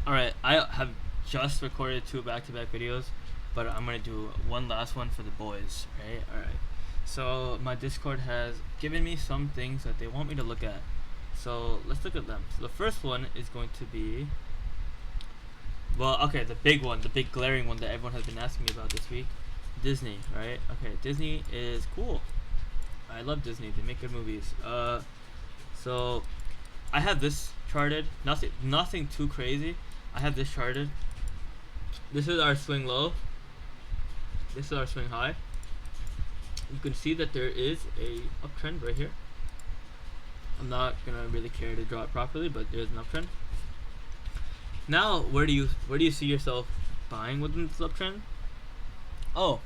Alright, I have just recorded 2 back-to-back videos, but I'm gonna do one last one for the boys, right? Alright. So my Discord has given me some things that they want me to look at. So let's look at them. So the first one is going to be, well, okay, the big one, the big glaring one that everyone has been asking me about this week. Disney, right? Okay, Disney is cool. I love Disney. They make good movies. So I have this charted. Nothing too crazy. I have this charted. This is our swing low. This is our swing high. You can see that there is a uptrend right here. I'm not gonna really care to draw it properly, but there's an uptrend. Now, where do you see yourself buying within this uptrend? Oh,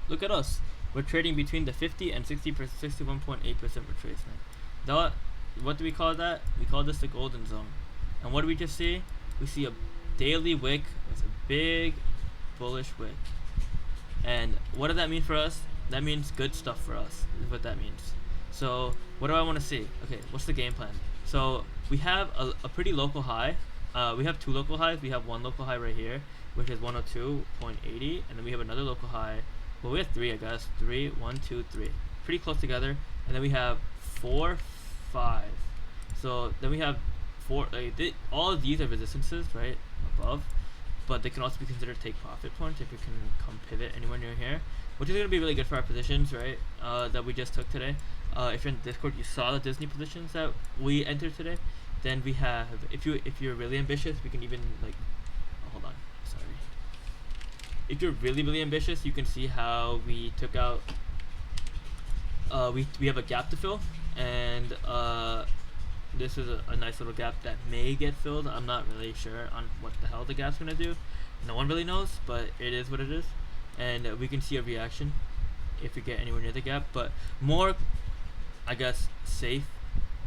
look at us. We're trading between the 50 and 61.8% retracement. That, what do we call that? We call this the golden zone. And what do we just see? We see a daily wick with a big bullish wick. And what does that mean for us? That means good stuff for us, is what that means. So what do I want to see? Okay, what's the game plan? So we have a pretty local high. We have 2 local highs. We have one local high right here, which is 102.80, and then we have another local high. Well, we have 3, I guess. 3, 1, 2, 3. Pretty close together. And then we have 4, 5. So then we have 4. All of these are resistances, right, above, but they can also be considered take profit points if we can come pivot anywhere near here, which is going to be really good for our positions, right, that we just took today. If you're in Discord, you saw the Disney positions that we entered today. Then we have, if you're really ambitious, we can even like, oh, hold on, sorry. If you're really ambitious, you can see how we took out. We have a gap to fill, and this is a nice little gap that may get filled. I'm not really sure on what the hell the gap's gonna do. No one really knows, but it is what it is, and we can see a reaction if we get anywhere near the gap. But more, I guess, safe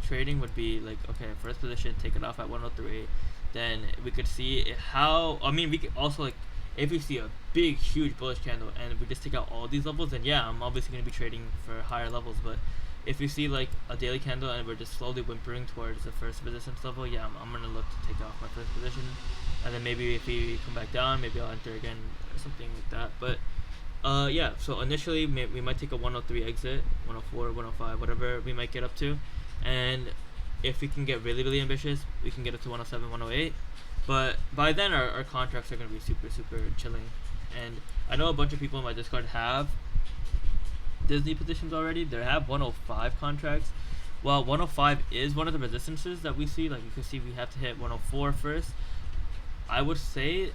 trading would be like, okay, first position, take it off at 103. Then we could see how. I mean, we could also, like, if we see a big, huge bullish candle and we just take out all these levels, then yeah, I'm obviously gonna be trading for higher levels. But if you see like a daily candle and we're just slowly whimpering towards the first resistance level, yeah, I'm gonna look to take off my first position, and then maybe if we come back down, maybe I'll enter again or something like that. But yeah, so initially we might take a 103 exit, 104, 105, whatever we might get up to, and if we can get really ambitious, we can get up to 107, 108. But by then our contracts are gonna be super chilling, and I know a bunch of people in my Discord have Disney positions already. They have 105 contracts. Well, 105 is one of the resistances that we see. Like, you can see we have to hit 104 first. I would say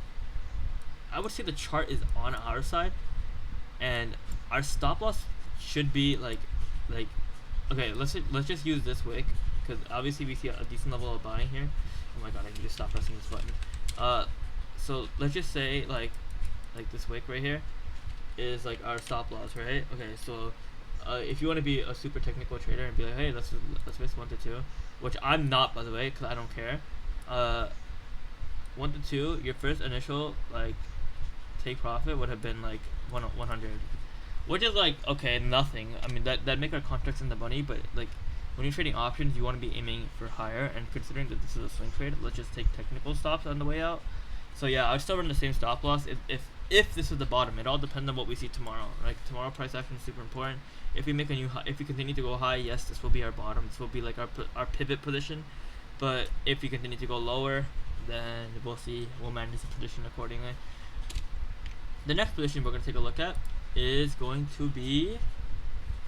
the chart is on our side, and our stop loss should be like okay, let's just use this wick, because obviously we see a decent level of buying here. Oh my god, I need to stop pressing this button. So let's just say like this wick right here is like our stop loss, right? Okay, so if you want to be a super technical trader and be like, hey, let's miss 1 to 2, which I'm not, by the way, because I don't care. 1 to 2, your first initial like take profit would have been like 100, which is like, okay, nothing. I mean, that make our contracts in the money, but like when you're trading options, you want to be aiming for higher. And considering that this is a swing trade, let's just take technical stops on the way out. So yeah, I would still run the same stop loss if this is the bottom. It all depends on what we see tomorrow. Like, tomorrow price action is super important. If we make a new high, if we continue to go high, yes, this will be our bottom. This will be like our pivot position. But if we continue to go lower, then we'll see. We'll manage the position accordingly. The next position we're going to take a look at is going to be,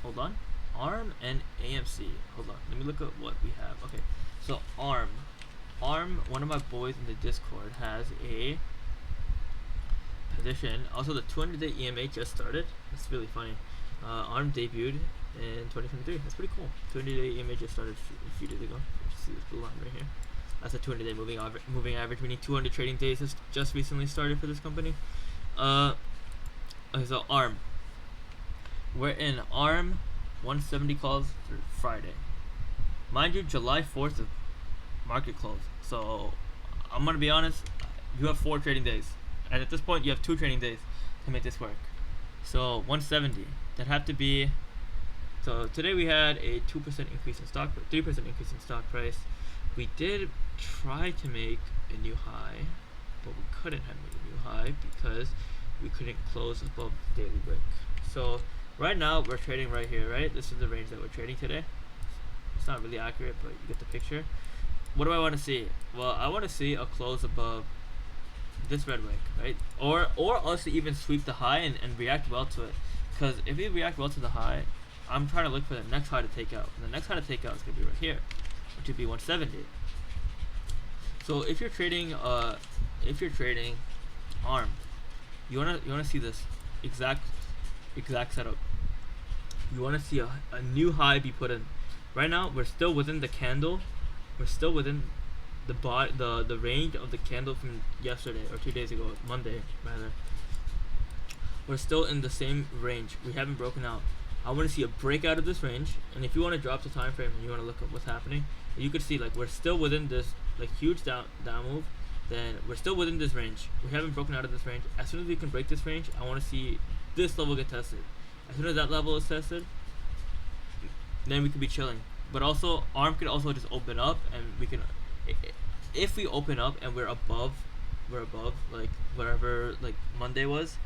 hold on, ARM and AMC. Hold on, let me look at what we have. Okay, so ARM, one of my boys in the Discord has a position. Also, the 200-day EMA just started. It's really funny. ARM debuted in 2023. That's pretty cool. 200-day EMA just started a few days ago. You see this blue line right here. That's a 200-day moving average. We need 200 trading days. Has just recently started for this company. Okay, so ARM. We're in ARM 170 calls for Friday. Mind you, July 4th is market close. So I'm gonna be honest. You have 4 trading days, and at this point, you have 2 trading days to make this work. So 170. That have to be. So today we had a 2% increase in stock, 3% increase in stock price. We did try to make a new high. couldn't have made a new high because we couldn't close above the daily break. So right now we're trading right here, right? This is the range that we're trading today. It's not really accurate, but you get the picture. What do I want to see? Well, I want to see a close above this red wick, right? Or us to even sweep the high and react well to it. Because if we react well to the high, I'm trying to look for the next high to take out. And the next high to take out is going to be right here, which would be 170. So if you're trading ARM, you wanna see this exact setup. You wanna see a new high be put in. Right now we're still within the candle. We're still within the range of the candle from yesterday or 2 days ago, Monday rather. We're still in the same range. We haven't broken out. I want to see a breakout of this range, and if you want to drop the time frame and you want to look at what's happening, you could see like we're still within this like huge down move. Then we're still within this range. We haven't broken out of this range. As soon as we can break this range, I want to see this level get tested. As soon as that level is tested, then we could be chilling. But also, ARM could also just open up, and we can, if we open up and we're above like whatever like Monday was.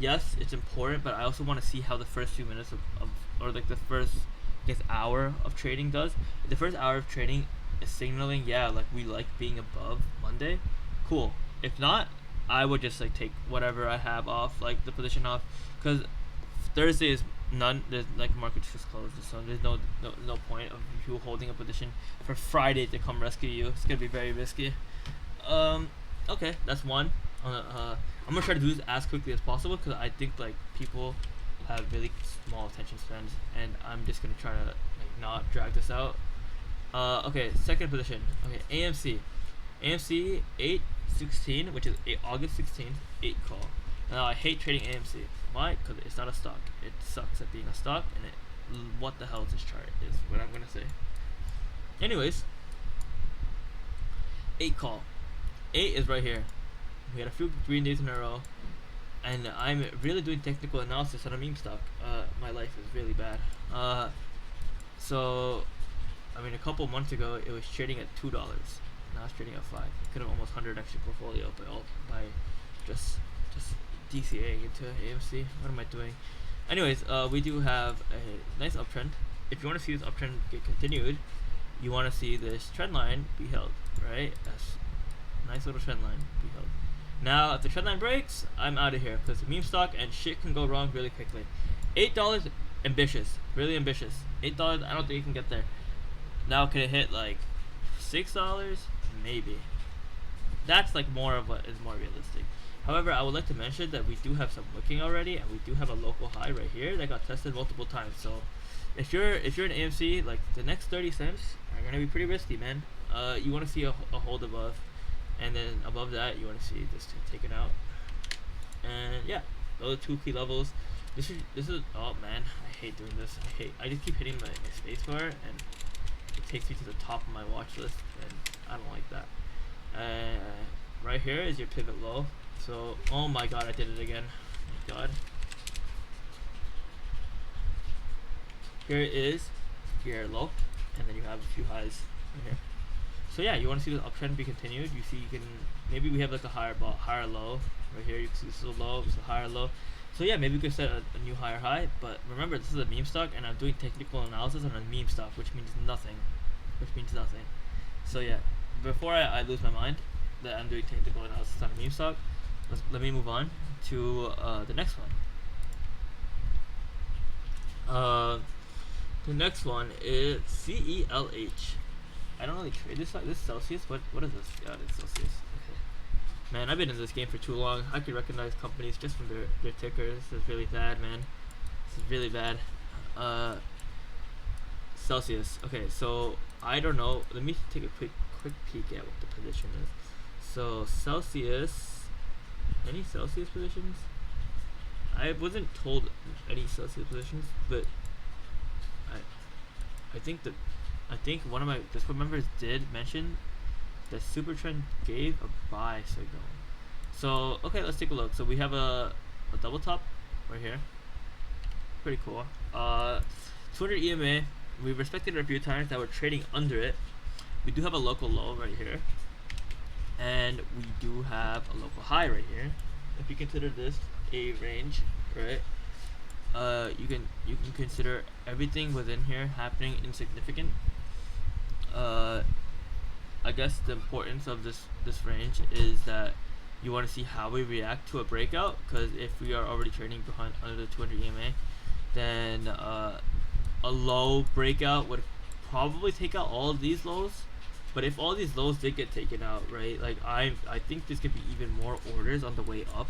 Yes, it's important, but I also want to see how the first few minutes of or like the first, I guess, hour of trading does. If the first hour of trading is signaling, yeah, like we like being above Monday, cool. If not, I would just like take whatever I have off, like the position off, because Thursday is none. There's like markets just closed, so there's no point of you holding a position for Friday to come rescue you. It's gonna be very risky. Okay, that's one. I'm gonna try to do this as quickly as possible because I think like people have really small attention spans, and I'm just gonna try to like not drag this out. Okay, second position. Okay, AMC 8/16, which is August 16th, 8 call. Now I hate trading AMC. Why? Because it's not a stock. It sucks at being a stock, and what the hell is this chart? Is what I'm gonna say. Anyways, 8 call. 8 is right here. We had a few green days in a row, and I'm really doing technical analysis on a meme stock. My life is really bad. So, I mean, a couple months ago it was trading at $2. Now it's trading at 5. I could have almost 100 extra portfolio by just DCAing into AMC. What am I doing? Anyways, we do have a nice uptrend. If you want to see this uptrend get continued, you want to see this trend line be held, right? That's nice little trend line be held. Now, if the trend line breaks, I'm out of here because it's a meme stock and shit can go wrong really quickly. $8, ambitious, really ambitious. $8, I don't think you can get there. Now, can it hit like $6? Maybe. That's like more of what is more realistic. However, I would like to mention that we do have some wicking already, and we do have a local high right here that got tested multiple times. So, if you're an AMC, like the next 30 cents are gonna be pretty risky, man. You want to see a hold above. And then above that, you want to see this taken out. And yeah, those are 2 key levels. This is oh man, I hate doing this. I just keep hitting my spacebar, and it takes me to the top of my watch list, and I don't like that. Right here is your pivot low. So, oh my god, I did it again. Oh my god. Here is your low, and then you have a few highs right here. So yeah, you want to see this uptrend be continued. You see, you can maybe we have like a higher low right here. You can see this is a low, this is a higher low. So yeah, maybe we could set a new higher high. But remember, this is a meme stock, and I'm doing technical analysis on a meme stock, which means nothing. So yeah, before I lose my mind that I'm doing technical analysis on a meme stock, let me move on to the next one. The next one is CELH. I don't really trade this. This Celsius. What is this? Yeah, it's Celsius. Okay. Man, I've been in this game for too long. I could recognize companies just from their tickers. This is really bad, man. This is really bad. Celsius. Okay, so I don't know. Let me take a quick peek at what the position is. So Celsius. Any Celsius positions? I wasn't told any Celsius positions, but I think one of my Discord members did mention that Supertrend gave a buy signal. So okay, let's take a look. So we have a double top right here. Pretty cool. 200 EMA. We've respected it a few times. That we're trading under it. We do have a local low right here. and we do have a local high right here. If you consider this a range, right? You can consider everything within here happening insignificant. Uh, I guess the importance of this range is that you want to see how we react to a breakout, because if we are already trading behind under the 200 EMA, then a low breakout would probably take out all of these lows. But if all these lows did get taken out, right, like I think there's gonna be even more orders on the way up.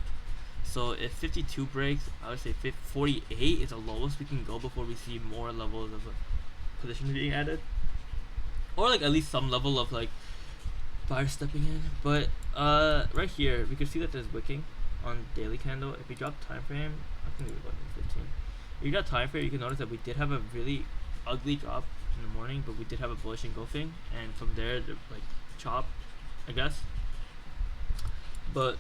So if 52 breaks, I would say 48 is the lowest we can go before we see more levels of positions being added, or like at least some level of like buyers stepping in. But right here we can see that there's wicking on daily candle. If we drop time frame, I think we go to 15. If you got time frame, you can notice that we did have a really ugly drop in the morning, but we did have a bullish engulfing, and from there like chop, I guess. But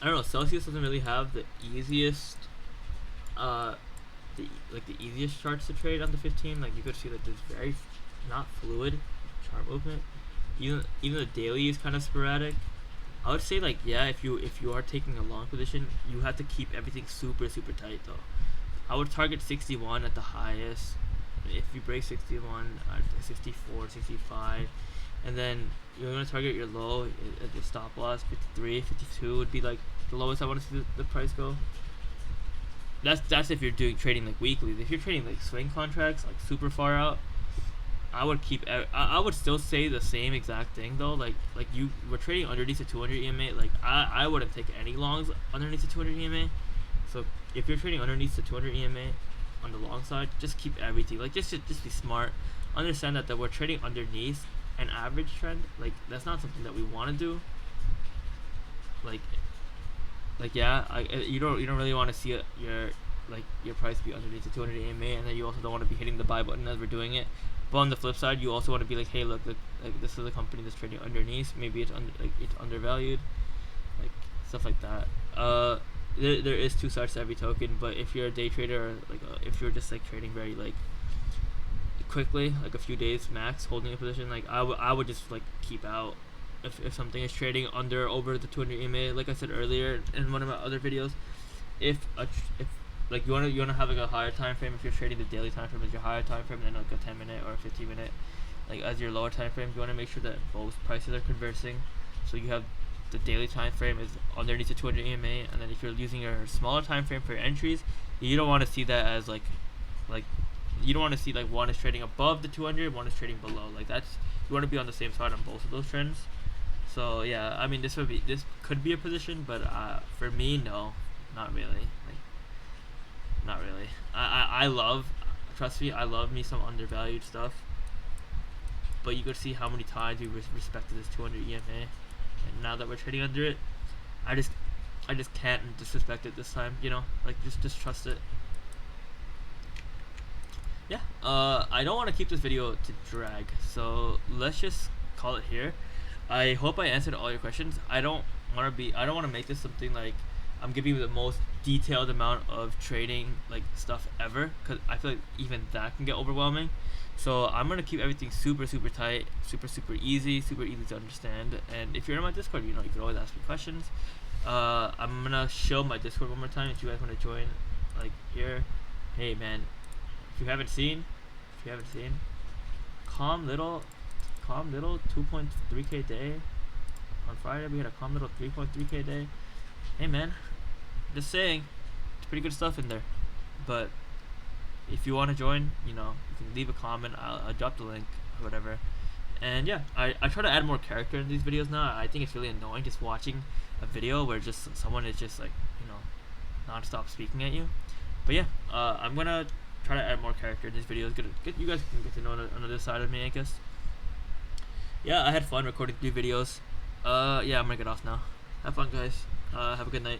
I don't know, Celsius doesn't really have the easiest the easiest charts to trade on the 15. Like you could see that there's very not fluid chart movement. Even the daily is kind of sporadic. I would say like, yeah, if you are taking a long position, you have to keep everything super tight though. I would target 61 at the highest. If you break 61, 64, 65, and then you're gonna target your low at the stop loss. 53, 52 would be like the lowest I want to see the price go. That's if you're doing trading like weekly. If you're trading like swing contracts, like super far out, I would keep. I would still say the same exact thing though. Like you were trading underneath the 200 EMA. Like I wouldn't take any longs underneath the 200 EMA. So if you're trading underneath the 200 EMA on the long side, just keep everything. Like just be smart. Understand that we're trading underneath an average trend. Like that's not something that we want to do. Like yeah, you don't really want to see your price be underneath the 200 EMA, and then you also don't want to be hitting the buy button as we're doing it. But on the flip side, you also want to be like, hey, look, like this is a company that's trading underneath. Maybe it's it's undervalued, like stuff like that. There is two sides to every token, but if you're a day trader, or like if you're just like trading very like quickly, like a few days max, holding a position, like I would just like keep out. If something is trading over the 200 EMA, like I said earlier in one of my other videos, if like you wanna have like a higher time frame, if you're trading the daily time frame as your higher time frame, and then like a 10-minute or a 15-minute like as your lower time frame, you wanna make sure that both prices are conversing. So you have the daily time frame is underneath the 200 EMA, and then if you're using your smaller time frame for your entries, you don't want to see that as like you don't want to see like one is trading above the 200, one is trading below. Like that's, you want to be on the same side on both of those trends. So yeah, I mean this could be a position, but for me, no, not really. Like, not really. I love, trust me, I love me some undervalued stuff. But you could see how many times we respected this 200 EMA, and now that we're trading under it, I just can't disrespect it this time. You know, like just trust it. Yeah. I don't want to keep this video to drag, so let's just call it here. I hope I answered all your questions. I don't want to make this something like I'm giving you the most detailed amount of trading like stuff ever, because I feel like even that can get overwhelming. So I'm gonna keep everything super tight, super easy to understand. And if you're in my Discord, you know, you can always ask me questions. I'm gonna show my Discord one more time if you guys want to join. Like here, hey man, if you haven't seen, calm little 2.3k day. On Friday we had a calm little 3.3k day. Hey man, just saying, it's pretty good stuff in there. But if you want to join, you know, you can leave a comment. I'll drop the link or whatever. And yeah, I try to add more character in these videos now. I think it's really annoying just watching a video where just someone is just like, you know, non-stop speaking at you. But yeah, I'm gonna try to add more character in these videos. You guys can get to know another side of me, I guess. Yeah, I had fun recording 3 videos. Yeah, I'm gonna get off now. Have fun, guys. Have a good night.